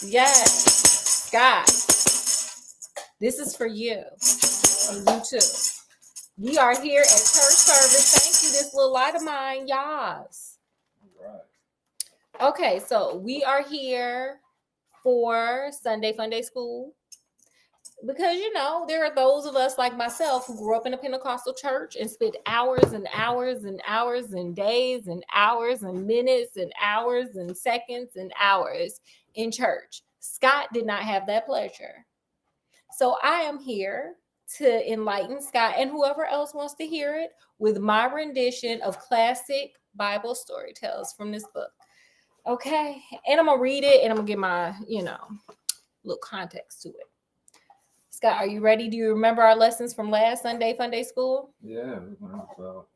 Yes. God, this is for you and you too. We are here at church service. Thank you, this little light of mine. Yas. All right. Okay, so we are here for Sunday Funday School. Because there are those of us like myself who grew up in a Pentecostal church and spent hours and hours and hours and days and hours and minutes and hours and seconds and hours in church. Scott did not have that pleasure. So I am here to enlighten Scott and whoever else wants to hear it with my rendition of classic Bible story tales from this book. Okay. And I'm going to read it and I'm going to give my, little context to it. Scott, are you ready? Do you remember our lessons from last Sunday Funday School? Yeah, we learned about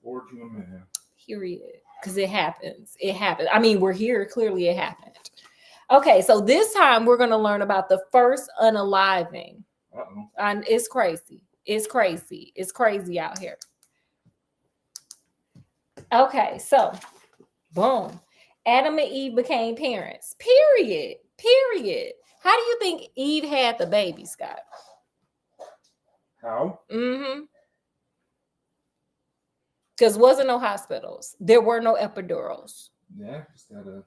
origin of man. Period. Because it happens. It happens. I mean, we're here. Clearly it happened. Okay, so this time we're going to learn about the first unaliving. And it's crazy. It's crazy. It's crazy out here. Okay, so boom. Adam and Eve became parents. Period. Period. How do you think Eve had the baby, Scott? How? Because wasn't no hospitals. There were no epidurals. Yeah, just gotta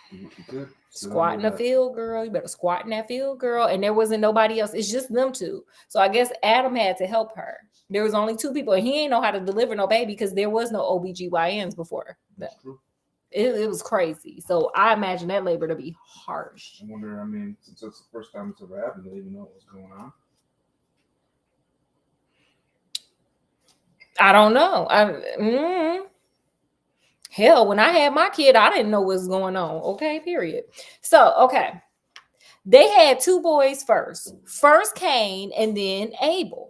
do what you could. Squat in the field, girl. You better squat in that field, girl. And there wasn't nobody else. It's just them two. So I guess Adam had to help her. There was only two people. And he ain't know how to deliver no baby because there was no OBGYNs before. That's true. It was crazy. So I imagine that labor to be harsh. I wonder, since that's the first time it's ever happened, they even know what's going on. I don't know. Hell, when I had my kid, I didn't know what was going on. Okay, period. So, okay. They had two boys first. First Cain and then Abel.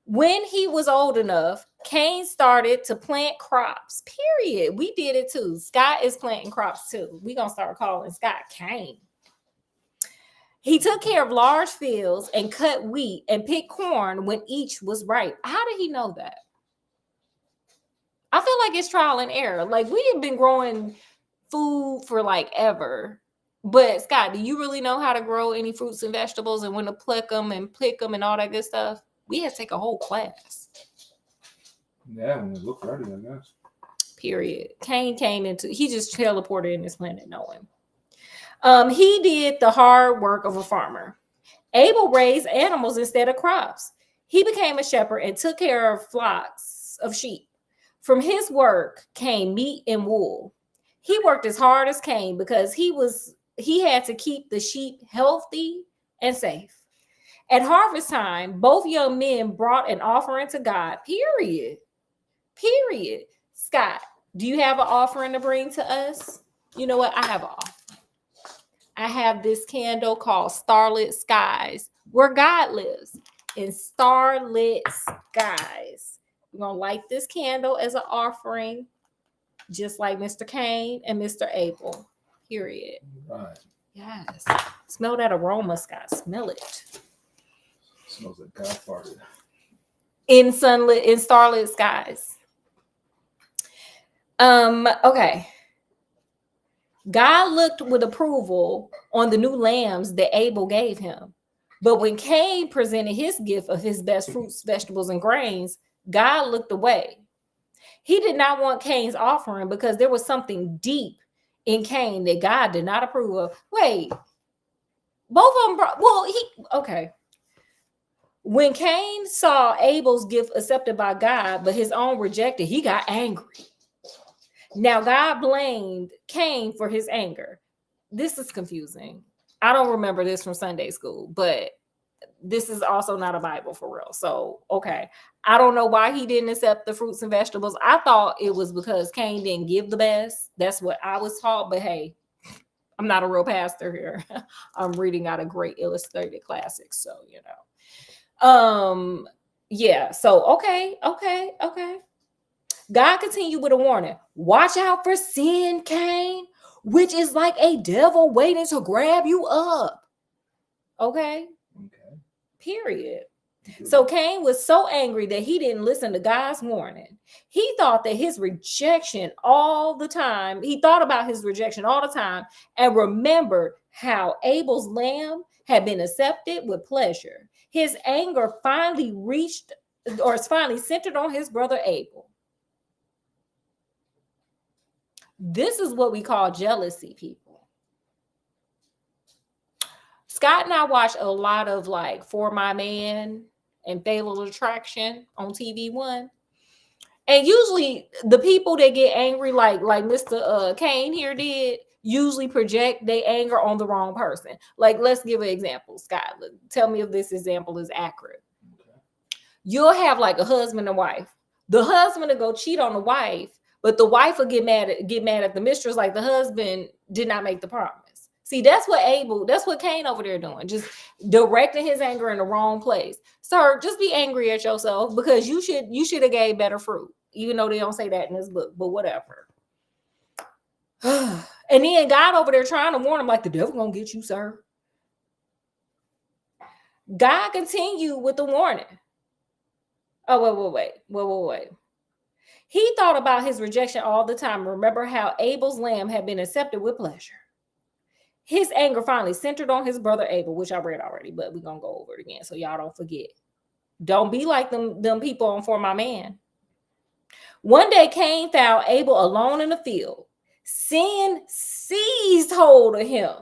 When he was old enough, Cain started to plant crops. Period. We did it too. Scott is planting crops too. We're going to start calling Scott Cain. He took care of large fields and cut wheat and picked corn when each was ripe. How did he know that? I feel like it's trial and error. Like, we have been growing food for like ever. But Scott, do you really know how to grow any fruits and vegetables and when to pluck them and pick them and all that good stuff? We had to take a whole class. Yeah, when it looked ready, I guess. Period. Cain he just teleported in this planet knowing. He did the hard work of a farmer. Abel raised animals instead of crops. He became a shepherd and took care of flocks of sheep. From his work came meat and wool. He worked as hard as Cain because he had to keep the sheep healthy and safe. At harvest time, both young men brought an offering to God. Period. Period. Scott, do you have an offering to bring to us? You know what? I have an offering. I have this candle called Starlit Skies, where God lives, in starlit skies. We're going to light this candle as an offering, just like Mr. Cain and Mr. Abel. Period. Right. Yes. Smell that aroma, Scott. Smell it. Smells like God farted. In starlit skies. Okay. God looked with approval on the new lambs that Abel gave him. But when Cain presented his gift of his best fruits, vegetables, and grains, God looked away. He did not want Cain's offering because there was something deep in Cain that God did not approve of. Wait, both of them okay. When Cain saw Abel's gift accepted by God, but his own rejected, he got angry. Now God blamed Cain for his anger. This is confusing. I don't remember this from Sunday school, but this is also not a Bible for real. So, okay. I don't know why he didn't accept the fruits and vegetables. I thought it was because Cain didn't give the best. That's what I was taught. But hey, I'm not a real pastor here. I'm reading out a great illustrated classics. So, yeah. So, okay. God continued with a warning. Watch out for sin, Cain, which is like a devil waiting to grab you up. Okay. Period. So Cain was so angry that he didn't listen to God's warning. He thought that his rejection all the time, he thought about his rejection all the time and remembered how Abel's lamb had been accepted with pleasure. His anger finally reached or is finally centered on his brother Abel. This is what we call jealousy, people. Scott and I watch a lot of like For My Man and Fatal Attraction on TV1. And usually the people that get angry, like Mr. Kane here did, usually project their anger on the wrong person. Like, let's give an example. Scott, tell me if this example is accurate. Okay. You'll have like a husband and wife. The husband will go cheat on the wife, but the wife will get mad at the mistress, like the husband did not make the promise. See, that's what Cain over there doing, just directing his anger in the wrong place. Sir, just be angry at yourself because you should have gave better fruit, even though they don't say that in this book, but whatever. And then God over there trying to warn him, like, the devil gonna get you, sir. God continued with the warning. Oh, wait. He thought about his rejection all the time. Remember how Abel's lamb had been accepted with pleasure. His anger finally centered on his brother Abel, which I read already, but we're going to go over it again so y'all don't forget. Don't be like them people on For My Man. One day, Cain found Abel alone in the field. Sin seized hold of him.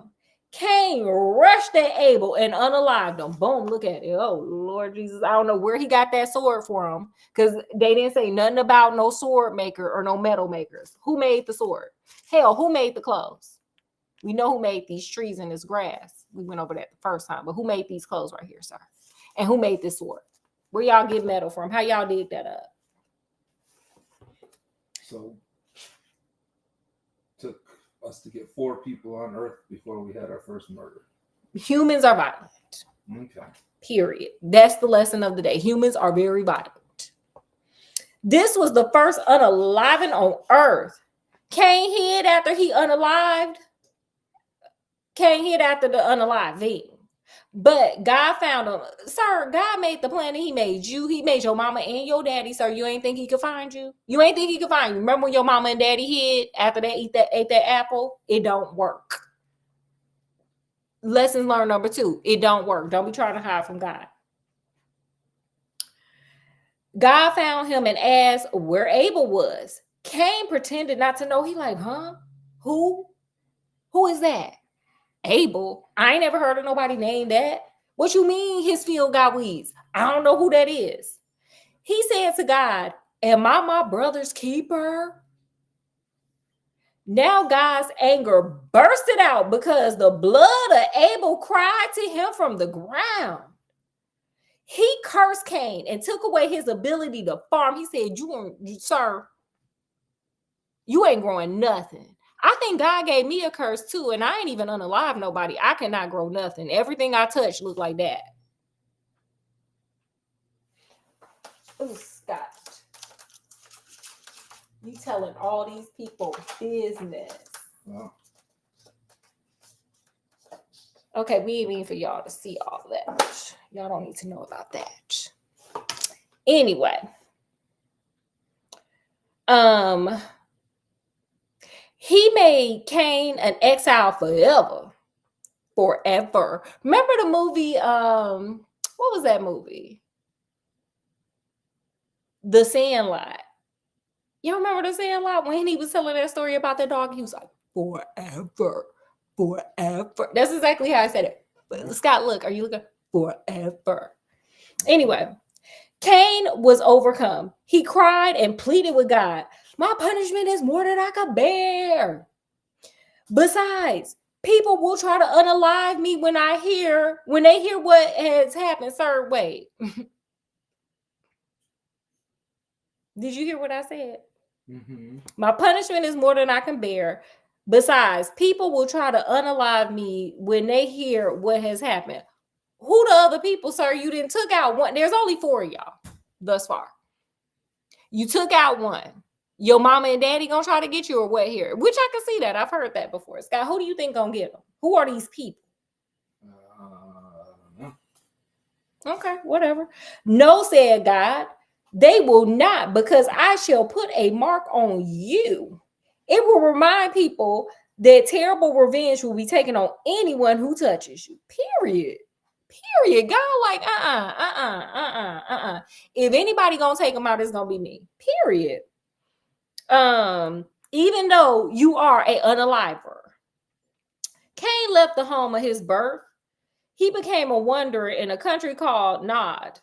Cain rushed at Abel and unalived him. Boom, look at it. Oh, Lord Jesus. I don't know where he got that sword from because they didn't say nothing about no sword maker or no metal makers. Who made the sword? Hell, who made the clothes? We know who made these trees and this grass. We went over that the first time, but who made these clothes right here, sir? And who made this sword? Where y'all get metal from? How y'all dig that up? So, took us to get 4 people on Earth before we had our first murder. Humans are violent. Okay. Period. That's the lesson of the day. Humans are very violent. This was the first unaliving on Earth. Cain hid after he unalived. Cain hid after the unaliving. But God found him. Sir, God made the planet. He made you. He made your mama and your daddy. Sir, you ain't think he could find you? You ain't think he could find you? Remember when your mama and daddy hid after they ate that apple? It don't work. Lesson learned number 2. It don't work. Don't be trying to hide from God. God found him and asked where Abel was. Cain pretended not to know. He like, huh? Who? Who is that? Abel? I ain't never heard of nobody named that. What you mean his field got weeds? I don't know who that is. He said to God, am I my brother's keeper? Now God's anger bursted out because the blood of Abel cried to him from the ground. He cursed Cain and took away his ability to farm. He said, sir, you ain't growing nothing. I think God gave me a curse too, and I ain't even unalive nobody. I cannot grow nothing. Everything I touch look like that. Oh, Scott. You telling all these people business. Wow. Okay, we ain't mean for y'all to see all of that. Y'all don't need to know about that. Anyway. He made Cain an exile forever. Remember the movie, what was that movie? The Sandlot. You remember The Sandlot? When he was telling that story about that dog, he was like, forever. That's exactly how I said it. But Scott, look, are you looking? Forever. Anyway, Cain was overcome. He cried and pleaded with God. My punishment is more than I could bear. Besides, people will try to unalive me when they hear what has happened. Sir, wait. Did you hear what I said? Mm-hmm. My punishment is more than I can bear. Besides, people will try to unalive me when they hear what has happened. Who the other people, sir? You didn't took out one. There's only 4 of y'all thus far. You took out one. Your mama and daddy gonna try to get you or what here? Which I can see that. I've heard that before. Scott, who do you think gonna get them? Who are these people? I don't know. Okay, whatever. No, said God, they will not, because I shall put a mark on you. It will remind people that terrible revenge will be taken on anyone who touches you. Period. Period. God, like, If anybody gonna take them out, it's gonna be me. Period. Even though you are a unaliver. Cain left the home of his birth. He became a wanderer in a country called Nod.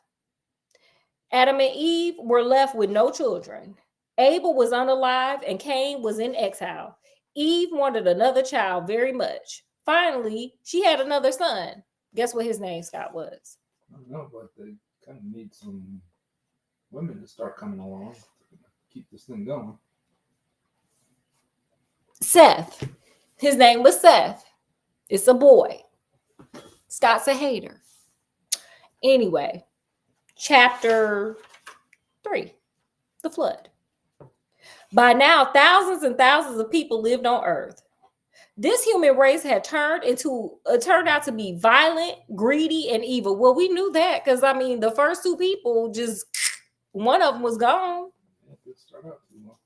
Adam and Eve were left with no children. Abel was unalive and Cain was in exile. Eve wanted another child very much. Finally, she had another son. Guess what his name, Scott, was? I don't know, but they kind of need some women to start coming along to keep this thing going. Seth. His name was Seth. It's a boy. Scott's a hater. Anyway, chapter 3, the flood. By now, thousands and thousands of people lived on earth. This human race had turned out to be violent, greedy, and evil. Well, we knew that because the first two people, just one of them was gone.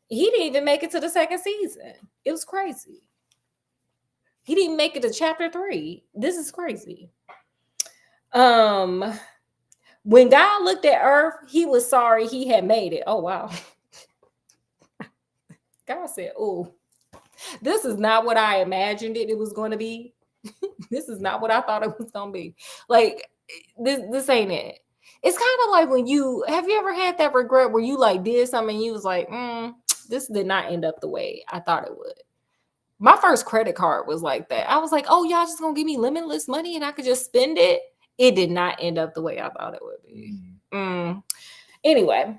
He didn't even make it to the second season. It was crazy. He didn't make it to chapter 3. This is crazy. When God looked at earth, he was sorry he had made it. Oh, wow. God said, oh, this is not what I imagined it was going to be. This is not what I thought it was going to be. Like, this ain't it. It's kind of like when have you ever had that regret where you like did something and you was like, this did not end up the way I thought it would. My first credit card was like that. I was like, oh, y'all just going to give me limitless money and I could just spend it. It did not end up the way I thought it would be. Anyway,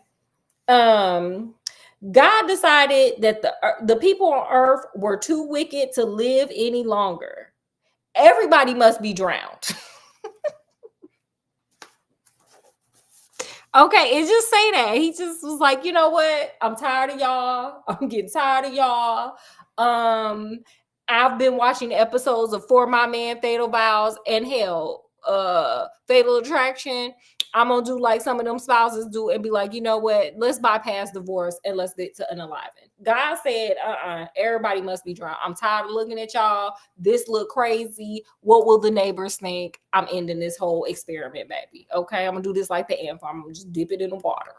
God decided that the people on earth were too wicked to live any longer. Everybody must be drowned. Okay, it just say that. He just was like, you know what? I'm tired of y'all. I'm getting tired of y'all. I've been watching episodes of For My Man, Fatal Vows, and hell, Fatal Attraction. I'm gonna do like some of them spouses do and be like, you know what? Let's bypass divorce and let's get to unaliving. God said, everybody must be drowned. I'm tired of looking at y'all. This look crazy. What will the neighbors think? I'm ending this whole experiment, baby. Okay, I'm gonna do this like the ant farm. I'm gonna just dip it in the water.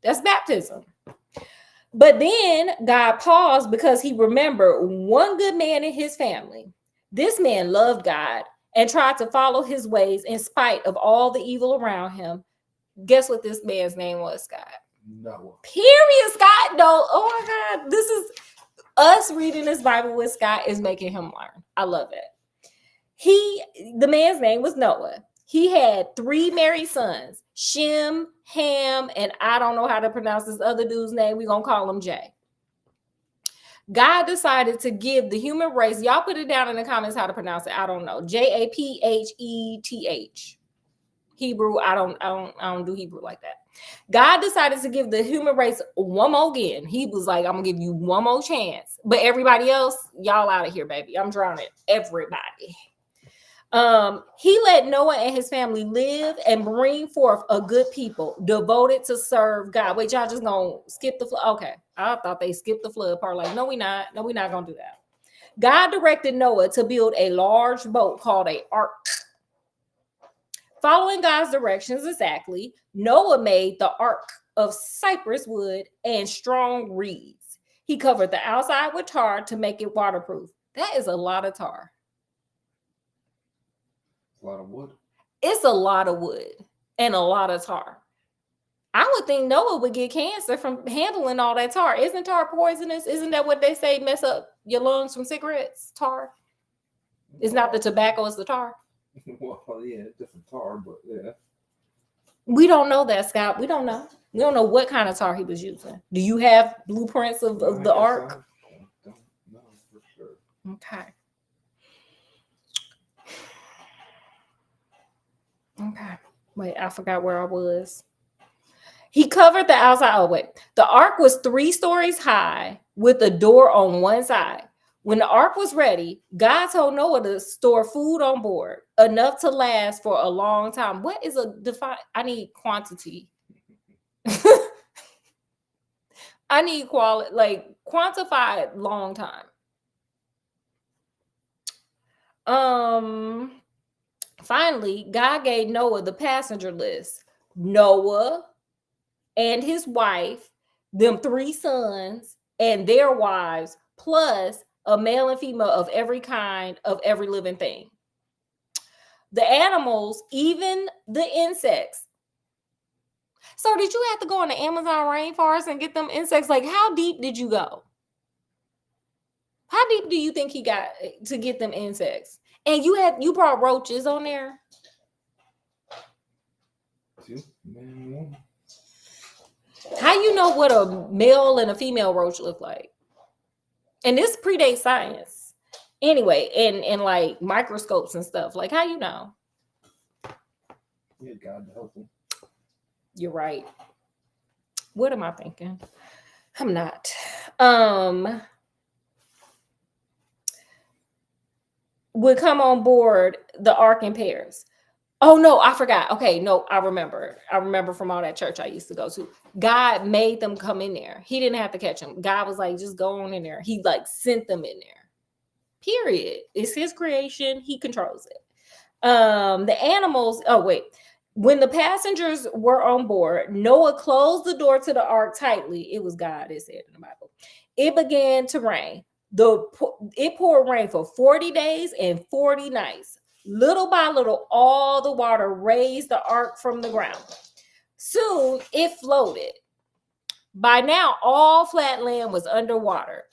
That's baptism. But then God paused because he remembered one good man in his family. This man loved God and tried to follow his ways in spite of all the evil around him. Guess what this man's name was, Scott? Noah. Period, Scott. No, oh my God. This is us reading this Bible with Scott is making him learn. I love it. The man's name was Noah. He had 3 married sons, Shem, Ham, and I don't know how to pronounce this other dude's name. We're going to call him Jay. God decided to give the human race, y'all put it down in the comments how to pronounce it. I don't know. Japheth. Hebrew, I don't do Hebrew like that. God decided to give the human race one more again. He was like, I'm gonna give you one more chance. But everybody else, y'all out of here, baby. I'm drowning everybody. He let Noah and his family live and bring forth a good people devoted to serve God. Wait, y'all just gonna skip the flood? Okay, I thought they skipped the flood part. Like, no, we're not gonna do that. God directed Noah to build a large boat called an ark. Following God's directions exactly, Noah made the ark of cypress wood and strong reeds. He covered the outside with tar to make it waterproof. That is a lot of tar. A lot of wood. It's a lot of wood and a lot of tar. I would think Noah would get cancer from handling all that tar. Isn't tar poisonous? Isn't that what they say mess up your lungs from cigarettes? Tar? It's not the tobacco, it's the tar. Well, yeah, different tar, but yeah. We don't know that, Scott. We don't know. We don't know what kind of tar he was using. Do you have blueprints of the ark? I don't know for sure. Okay. Wait, I forgot where I was. He covered the outside. Oh, wait. The ark was 3 stories high with a door on one side. When the ark was ready, God told Noah to store food on board, enough to last for a long time. What is a define? I need quantity. I need quality, like quantified long time. Finally, God gave Noah the passenger list. Noah and his wife, them 3 sons, and their wives, plus a male and female of every kind of every living thing. The animals, even the insects. So did you have to go in the Amazon rainforest and get them insects? Like, how deep did you go? How deep do you think he got to get them insects? And you brought roaches on there? 2 man, 1. How you know what a male and a female roach look like? And this predates science. Anyway, and like microscopes and stuff. Like, how you know? Yeah, God to help him. You're right. What am I thinking? I'm not. Would come on board the ark in pairs. Oh no, I forgot. Okay, no, I remember. I remember from all that church I used to go to. God made them come in there. He didn't have to catch them. God was like, just go on in there. He like sent them in there. Period. It's his creation. He controls it. The animals. Oh wait. When the passengers were on board, Noah closed the door to the ark tightly. It was God, it said in the Bible. It began to rain. It poured rain for 40 days and 40 nights. Little by little, all the water raised the ark from the ground. Soon it floated. By now, all flat land was underwater.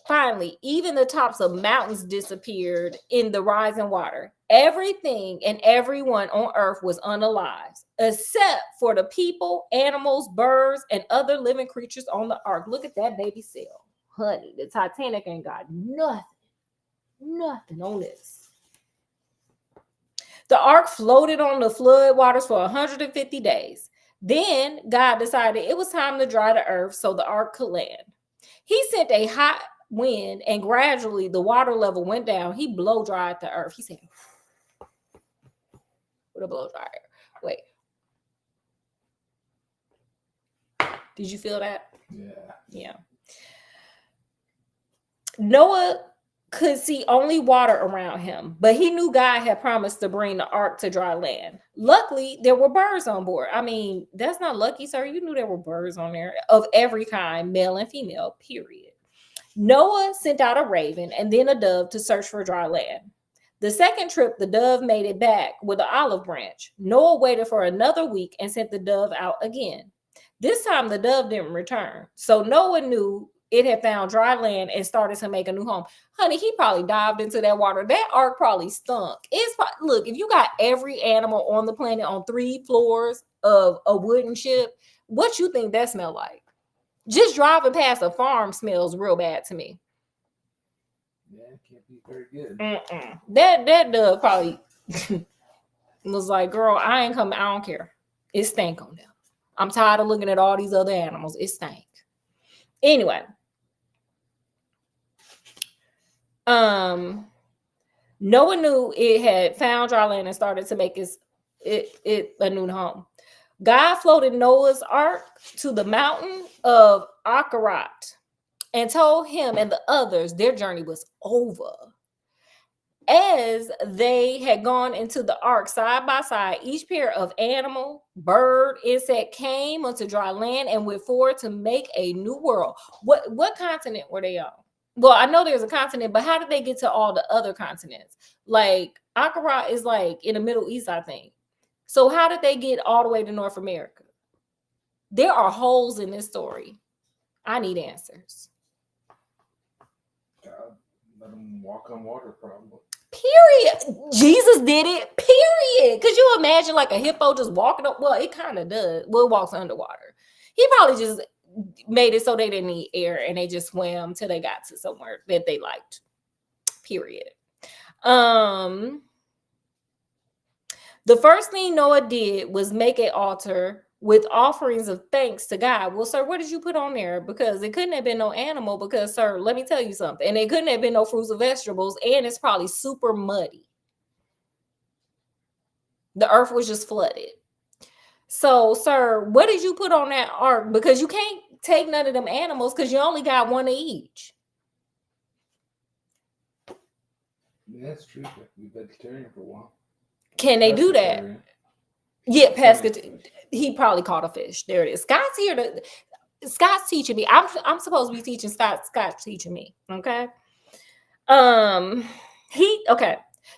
Finally, even the tops of mountains disappeared in the rising water. Everything and everyone on earth was unalive, except for the people, animals, birds, and other living creatures on the ark. Look at that baby sail. Honey, the Titanic ain't got nothing on this. The ark floated on the flood waters for 150 days. Then God decided it was time to dry the earth so the ark could land. He sent a hot wind, and gradually the water level went down. He blow dried the earth. He said, with a blow dryer. Wait. Did you feel that? Yeah. Noah could see only water around him, but he knew God had promised to bring the ark to dry land. Luckily, there were birds on board. I mean, that's not lucky, sir. You knew there were birds on there of every kind, male and female, period. Noah sent out a raven and then a dove to search for dry land. The second trip, the dove made it back with an olive branch. Noah waited for another week and sent the dove out again. This time, the dove didn't return. So Noah knew it had found dry land and started to make a new home. Honey, he probably dived into that water. That ark probably stunk. Look, if you got every animal on the planet on 3 floors of a wooden ship, what you think that smell like? Just driving past a farm smells real bad to me. Yeah, it can't be very good. That dove probably was like, girl, I ain't coming. I don't care. It stank on them. I'm tired of looking at all these other animals. It stank. Anyway. Noah knew it had found dry land and started to make it a new home. God floated Noah's ark to the mountain of Akarat and told him and the others their journey was over. As they had gone into the ark side by side, each pair of animal, bird, insect came onto dry land and went forward to make a new world. What continent were they on? Well, I know there's a continent, but how did they get to all the other continents? Like, Akarat is like in the Middle East, I think. So how did they get all the way to North America? There are holes in this story. I need answers. God, let them walk on water, probably. Period. Jesus did it. Period. Could you imagine like a hippo just walking up? Well, it kind of does. Well, it walks underwater. He probably just made it so they didn't need air and they just swam till they got to somewhere that they liked. Period. The first thing Noah did was make an altar with offerings of thanks to God. Well, sir, what did you put on there? Because it couldn't have been no animal, because, sir, let me tell you something. And it couldn't have been no fruits or vegetables, and it's probably super muddy. The earth was just flooded. So, sir, what did you put on that ark? Because you can't take none of them animals because you only got one of each. Yeah, that's true. Be vegetarian for a while. Can they do that? Yeah, pescatarian. He probably caught a fish. There it is. Scott's here to. Scott's teaching me. I'm supposed to be teaching Scott. Scott's teaching me. Okay. Okay.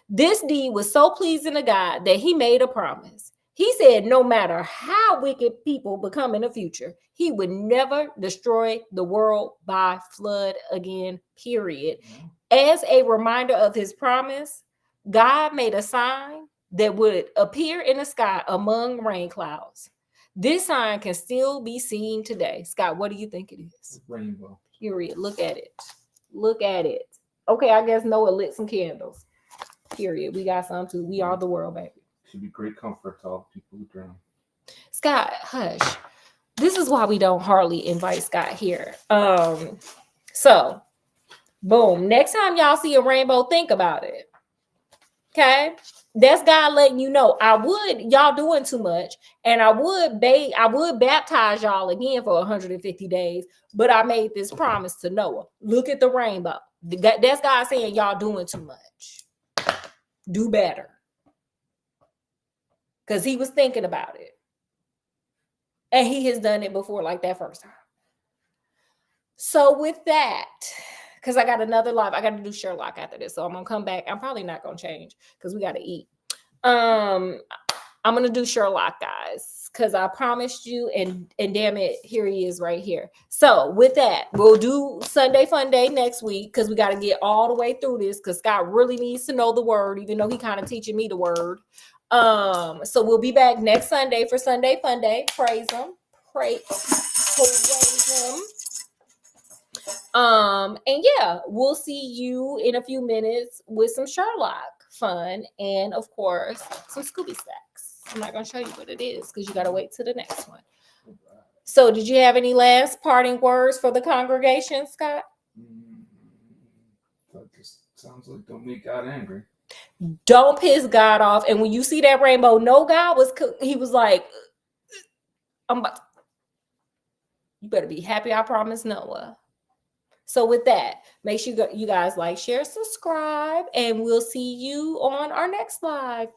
This deed was so pleasing to God that he made a promise. He said no matter how wicked people become in the future, he would never destroy the world by flood again, period. As a reminder of his promise, God made a sign that would appear in the sky among rain clouds. This sign can still be seen today. Scott, what do you think it is? Rainbow. Period. Look at it. Look at it. Okay, I guess Noah lit some candles. Period. We got some too. We are the world, baby. Should be great comfort to all people who drown. Scott, hush. This is why we don't hardly invite Scott here. So, boom. Next time y'all see a rainbow, think about it. Okay, that's God letting you know. Y'all doing too much, and I would baptize y'all again for 150 days. But I made this promise to Noah. Look at the rainbow. That's God saying y'all doing too much. Do better. Because he was thinking about it. And he has done it before, like that first time. So with that, because I got another live, I got to do Sherlock after this. So I'm going to come back. I'm probably not going to change because we got to eat. I'm going to do Sherlock, guys, because I promised you, and damn it, here he is right here. So with that, we'll do Sunday Funday next week because we got to get all the way through this because Scott really needs to know the word, even though he kind of teaching me the word. So we'll be back next Sunday for Sunday Funday. Praise him. Praise him. And yeah, we'll see you in a few minutes with some Sherlock fun and of course some Scooby Stacks. I'm not gonna show you what it is because you gotta wait till the next one. So did you have any last parting words for the congregation, Scott? That just sounds like don't make God angry. Don't piss God off. And when you see that rainbow, no, God he was like, you better be happy. I promise Noah. So with that, make sure you guys like, share, subscribe, and we'll see you on our next live.